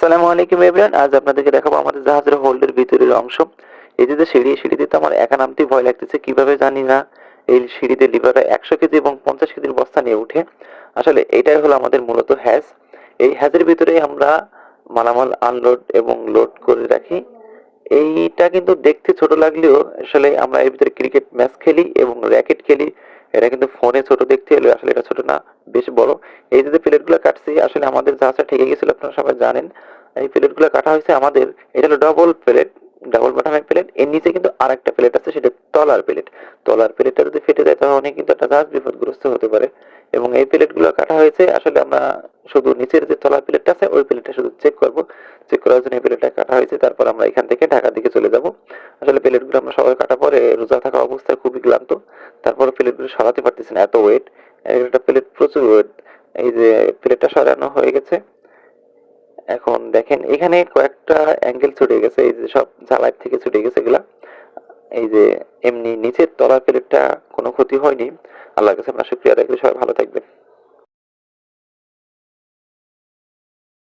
আসসালামু আলাইকুম এভরিওয়ান। আজ আপনাদেরকে দেখাবো আমাদের জাহাজের হোল্ডের ভিতরের অংশ। এই যে সিঁড়িতে তো আমার একা নামতেই ভয় লাগতেছে, কিভাবে জানি না। এই সিঁড়িতে লিভাররা 100 কেজি এবং 50 কেজির বস্তা নিয়ে উঠে। আসলে এটাই হলো আমাদের মূলত হ্যাজ। এই হ্যাজের ভিতরে আমরা মালামাল আনলোড এবং লোড করে রাখি। এইটা কিন্তু দেখতে ছোট লাগলেও আসলে আমরা এর ভিতরে ক্রিকেট ম্যাচ খেলি এবং র্যাকেট খেলি। এটা কিন্তু ফোনে ছোট দেখতে হলেও আসলে এটা ছোট না, বেশ বড়। এই যে প্লেটগুলো কাটছি, আসলে আমাদের জাহাজটা ঠেকে গেছিল, আপনারা সবাই জানেন। এই প্লেটগুলো কাটা হয়েছে আমাদের। এটা হলো ডবল প্লেট, ডাবল বটমের প্লেট। এর নিচে কিন্তু আরেকটা প্লেট আছে, সেটা তলার প্লেট। তলার প্লেটটা যদি ফেটে যায় তাহলে কিন্তু একটা জাহাজ বিপদগ্রস্ত হতে পারে। এবং এই প্লেটগুলো কাটা হয়েছে, আসলে আমরা শুধু নিচের যে তলার প্লেটটা আছে ওই প্লেটটা শুধু চেক করব। চেক করার জন্য এই প্লেটটা কাটা হয়েছে, তারপর আমরা এখান থেকে ঢাকার দিকে চলে যাব। আসলে প্লেটগুলো আমরা সবাই কাটা পরে রোজা থাকা অবস্থায় খুবই ক্লান্ত। তারপরে প্লেটগুলো সরাতে পারতেছি না, এত ওয়েট। একটা প্লেট প্রচুর ওয়েট। এই যে প্লেটটা সরানো হয়ে গেছে। এখন দেখেন এখানে কয়েকটা অ্যাঙ্গেল ছুটে গেছে, এই যে সব ঝালাই থেকে ছুটে গেছে এগুলা। এই যে এমনি নিচের তলার প্লেটটা কোনো ক্ষতি হয়নি। আল্লাহর কাছে আমরা শুকরিয়া আদায় করি। সবাই ভালো থাকবেন।